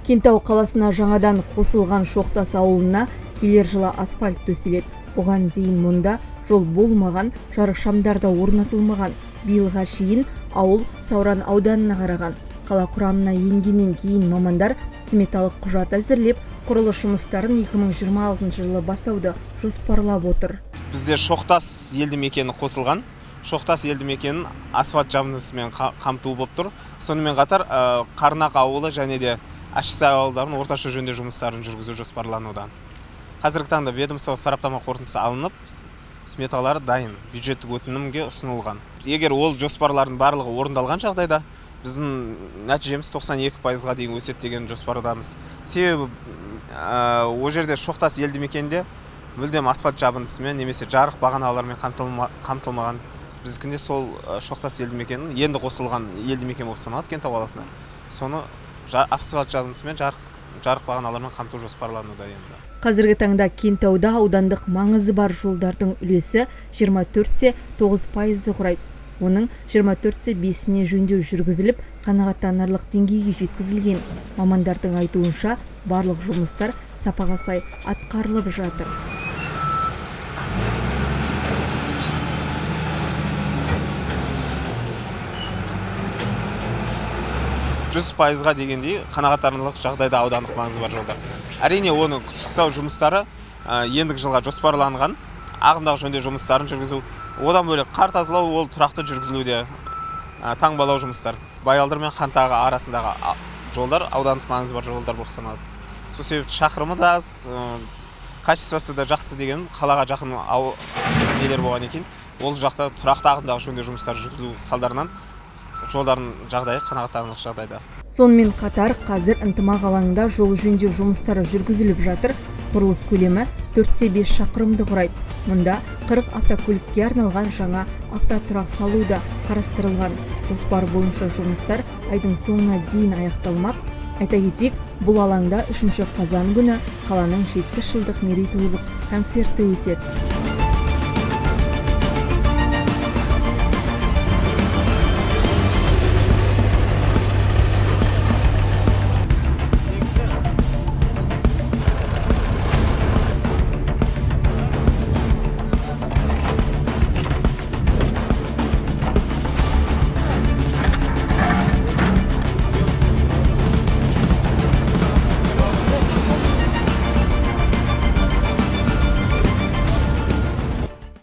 Кентау қаласына жаңадан қосылған Шоқтас ауылына келер жылы асфальт төселеді. Бұған дейін мұнда жол болмаған, жарық шамдар да орнатылмаған. Биылға шейін ауыл Сауран ауданына қараған. Қала құрамына енгеннен кейін мамандар сметалық құжат әзірлеп, құрылыс жұмыстарын 2026 жылы бастауды жоспарлап отыр. Бізде Шоқтас елді мекені қосылған. Шоқтас елді мекенін асфальт жабындысымен қамту болып тұр. Сонымен қатар Қарнақ ауылы және де Ашсай ауылдарын орташа жөндеу жұмыстарын жүргізу жоспарлануда. Қазіргі таңда ведомство сараптама қорытындысы алынып, сметалары дайын, бюджеттік өтінімге ұсынылған. Егер ол жоспарлардың барлығы орындалған жағдайда, біздің нәтижеміз 92%-ға дейін өседі деген жоспардамыз. Себебі ол жерде Шоқтас елді мекенде мүлдем асфальт жабындысымен немесе жарық бағаналармен қамтылмаған. Біздікінде сол Шоқтас елді мекенінің енді қосылған елді мекен болып саналады Кентау қаласына. Соны асфальт жабындысымен жарық бағаналармен қамту жоспарлануда енді. Қазіргі таңда Кентауда аудандық маңызы бар жолдардың үлесі 24,9%-ды құрайды. Оның 24,5%-не жөндеу жүргізіліп, қанағаттанарлық деңгейге жеткізілген. Мамандардың айтуынша, барлық жұмыстар сапаға сай атқарылып жатыр. Жүз пайызға дегендей қанағаттанарлық жағдайда аудандық маңызы бар жолдар. Әрине оны ұстау жұмыстары ендігі жылға жоспарланған. Ағымдағы жөндеу жұмыстарын жүргізу, одан бөлек қар тазалау ол тұрақты жүргізілуде. Таңбалау жұмыстар, Байалдыр мен Қантағы арасындағы жолдар аудандық маңызы бар жолдар болып саналады. Сол себепті шақырымы да аз, качествосы да жақсы деген қалаға жақын нелер болған екен. Ол жақта тұрақты ағымдағы жөндеу жұмыстары жүргізілу салдарынан жолдардың жағдайы қанағаттанарлық жағдайда. Сонымен қатар қазір ынтымақ алаңында жол жөндеу жұмыстары жүргізіліп жатыр. Құрылыс көлемі 4-5 шақырымды құрайды. Мұнда 40 автокөлікке арналған жаңа автотұрақ салу да қарастырылған. Жоспар бойынша жұмыстар айдың соңына дейін аяқталмақ. Айта кетейік, бұл алаңда 3 қазан күні қаланың 70 жылдық мерейтойлық концерті өтеді.